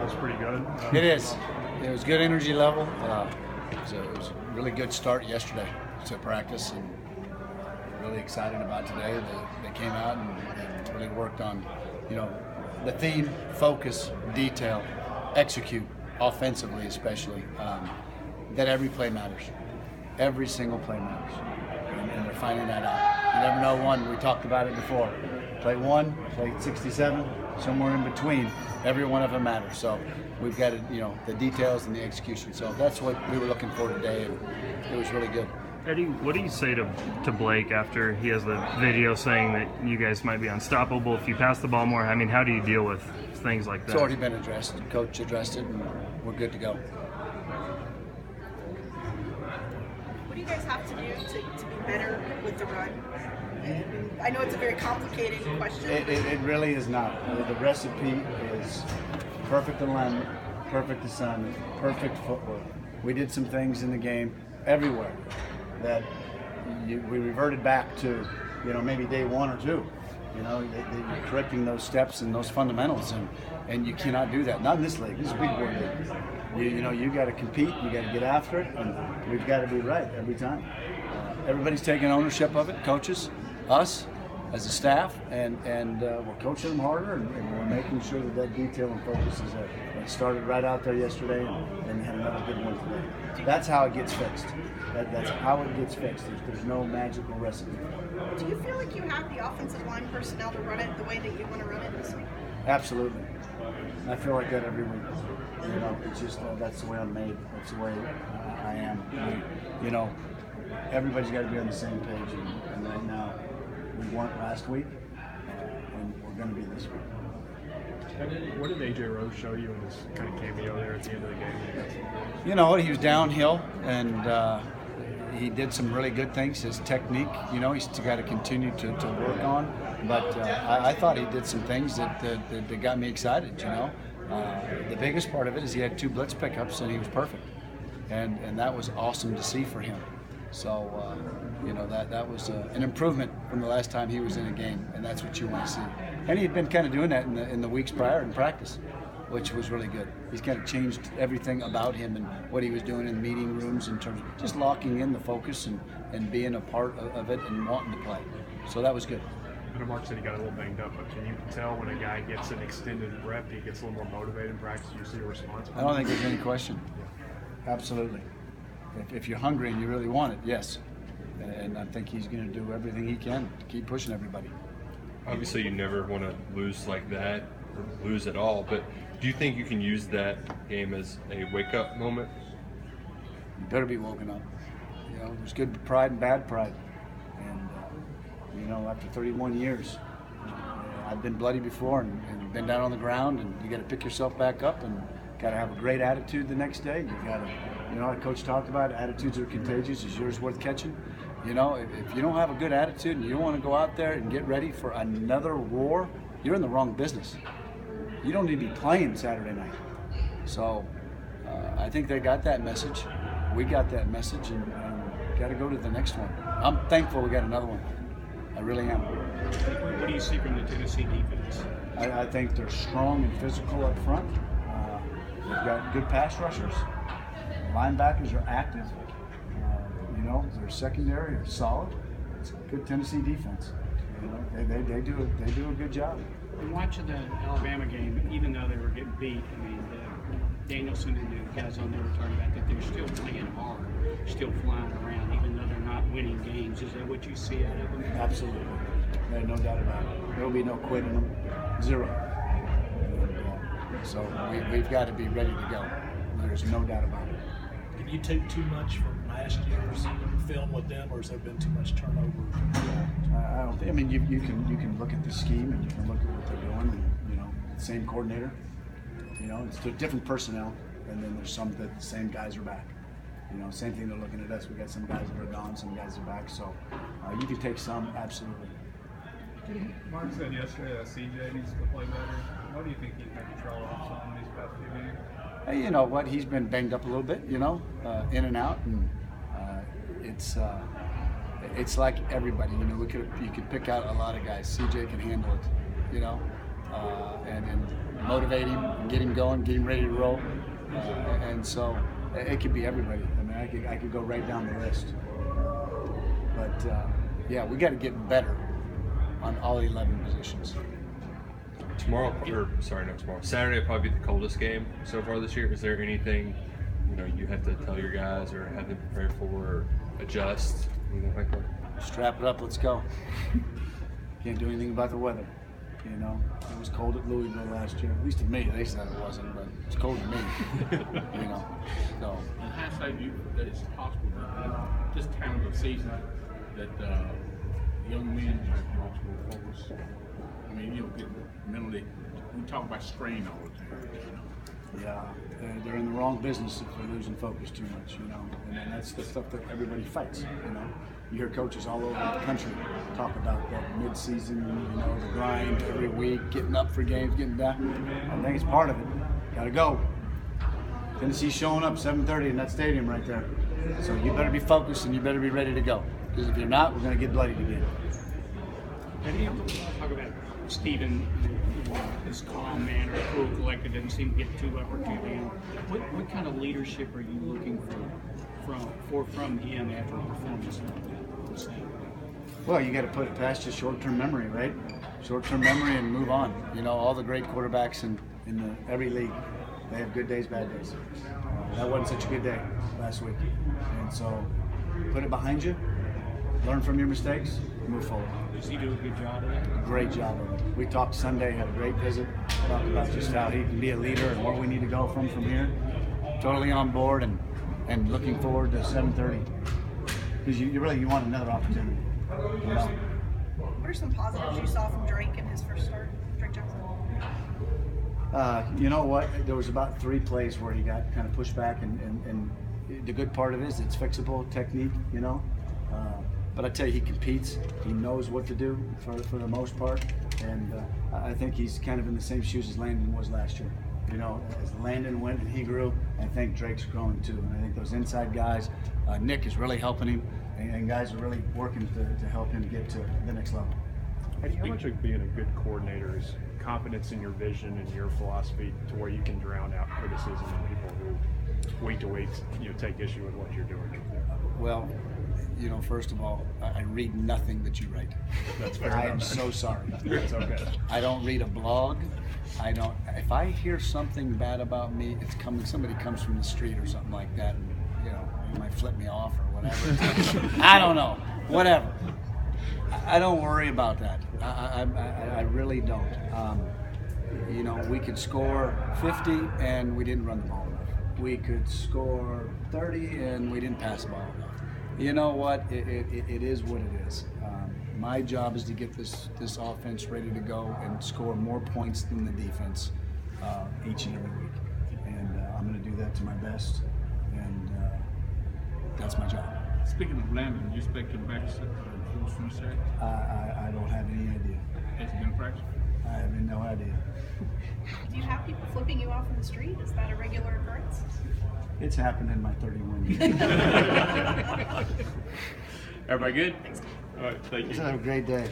was pretty good. It is. It was good energy level. It was a really good start yesterday to practice, and really excited about today. They came out and really worked on, the theme, focus, detail, execute, offensively especially. That every play matters. Every single play matters. And they're finding that out. You never know one. We talked about it before. Play 1, play 67, somewhere in between. Every one of them matters. So we've got the details and the execution. So that's what we were looking for today, and it was really good. Eddie, what do you say to Blake after he has the video saying that you guys might be unstoppable if you pass the ball more? I mean, how do you deal with things like that? It's already been addressed. Coach addressed it, and we're good to go. What do you guys have to do to be better with the run? I know it's a very complicated question. It really is not. The recipe is perfect alignment, perfect assignment, perfect footwork. We did some things in the game everywhere that we reverted back to, maybe day 1 or 2. You're correcting those steps and those fundamentals, and you cannot do that. Not in this league. This is a big board league. You got to compete. You got to get after it, and we've got to be right every time. Everybody's taking ownership of it. Coaches, us, as a staff, and we're coaching them harder, and we're making sure that detail and focus is there. It started right out there yesterday, and had another good one today. That's how it gets fixed. That's how it gets fixed. There's no magical recipe. Do you feel like you have the offensive line personnel to run it the way that you want to run it this week? Absolutely. I feel like that every week. It's just that's the way I'm made. That's the way I am. Everybody's got to be on the same page, and right now we weren't last week, and we're going to be this week. What did AJ Rose show you in his kind of cameo there at the end of the game? He was downhill, and he did some really good things. His technique, he's got to continue to work on. But I thought he did some things that got me excited. The biggest part of it is he had 2 blitz pickups, and he was perfect, and that was awesome to see for him. So that was an improvement from the last time he was in a game, and that's what you want to see. And he had been kind of doing that in the weeks prior in practice, which was really good. He's kind of changed everything about him and what he was doing in meeting rooms in terms of just locking in the focus and being a part of it and wanting to play. So that was good. I know Mark said he got a little banged up, but can you tell when a guy gets an extended rep, he gets a little more motivated in practice? You see a response? I don't think there's any question. Absolutely. If you're hungry and you really want it, yes. And I think he's going to do everything he can to keep pushing everybody. Obviously, you never want to lose like that or lose at all, but do you think you can use that game as a wake-up moment? You better be woken up. There's good pride and bad pride. And, after 31 years, I've been bloody before and been down on the ground, and you got to pick yourself back up and got to have a great attitude the next day. You got to, our coach talked about attitudes are contagious. Is yours worth catching? If you don't have a good attitude and you don't want to go out there and get ready for another war, you're in the wrong business. You don't need to be playing Saturday night. So I think they got that message. We got that message, and got to go to the next one. I'm thankful we got another one. I really am. What do you see from the Tennessee defense? I think they're strong and physical up front. They've got good pass rushers. Linebackers are active. Their secondary are solid. It's a good Tennessee defense. They do a good job. And watching the Alabama game, even though they were getting beat, Danielson and the guys on there were talking about that they're still playing hard, still flying around, even though they're not winning games. Is that what you see out of them? Absolutely. No doubt about it. There will be no quit in them. 0. So we've got to be ready to go. There's no doubt about it. Did you take too much from last year's film with them, or has there been too much turnover? I don't think. You can look at the scheme and you can look at what they're doing. And, same coordinator. It's different personnel, and then there's some that the same guys are back. Same thing they're looking at us. We got some guys that are gone, some guys are back. So you can take some, absolutely. Mark said yesterday that CJ needs to play better. Why do you think he's maybe trailed off some of these past few games? Hey, you know what? He's been banged up a little bit, in and out, and it's like everybody. You could pick out a lot of guys. CJ can handle it, and motivate him, and get him going, get him ready to roll. And so it could be everybody. I mean, I could go right down the list. But yeah, we got to get better on all 11 positions. Saturday will probably be the coldest game so far this year. Is there anything you have to tell your guys or have them prepare for or adjust, anything like that? Strap it up, let's go. Can't do anything about the weather. It was cold at Louisville last year. At least to me, they said it wasn't, but it's cold to me. So. In hindsight, that it's possible that this time of the season that young men might much more focus. I mean, get mentally. We talk about strain all the time. Yeah, they're in the wrong business if they're losing focus too much, and that's the stuff that everybody fights, You hear coaches all over the country talk about that mid-season, the grind every week, getting up for games, getting down. I think it's part of it. Gotta go. Tennessee's showing up 7:30 in that stadium right there. So you better be focused and you better be ready to go. Because if you're not, we're gonna get bloodied again. And talk about Stephen, his calm manner, cool, collected, doesn't seem to get too up or too down. What kind of leadership are you looking from him after a performance like that? Well, you got to put it past just short-term memory, right? Short-term memory and move on. All the great quarterbacks in every league, they have good days, bad days. That wasn't such a good day last week, and so put it behind you. Learn from your mistakes, move forward. Does he do a good job of that? Great job of it. We talked Sunday, had a great visit, talked about just how he can be a leader and where we need to go from here. Totally on board and looking forward to 7:30 because you really want another opportunity. What are some positives you saw from Drake in his first start, Drake Jackson? You know what? There was about 3 plays where he got kind of pushed back, and the good part of it is it's fixable technique, But I tell you, he competes. He knows what to do for the most part, and I think he's kind of in the same shoes as Landon was last year. As Landon went and he grew, I think Drake's growing too. And I think those inside guys, Nick is really helping him, and guys are really working to help him get to the next level. How much of being a good coordinator is confidence in your vision and your philosophy to where you can drown out criticism and people who week to week take issue with what you're doing? Well, first of all, I read nothing that you write. That's fair. I am so sorry. It's okay. I don't read a blog. If I hear something bad about me, somebody comes from the street or something like that, and you might flip me off or whatever. I don't know. Whatever. I don't worry about that. I really don't. We could score 50 and we didn't run the ball enough. We could score 30 and we didn't pass the ball enough. You know what? It is what it is. My job is to get this offense ready to go and score more points than the defense each and every week. And I'm going to do that to my best. And that's my job. Speaking of Landon, do you expect him back full swing Saturday? I don't have any idea. Has he been practicing? I have no idea. Do you have people flipping you off in the street? Is that a regular occurrence? It's happened in my 31 years. Everybody good? All right, thank you. Have a great day.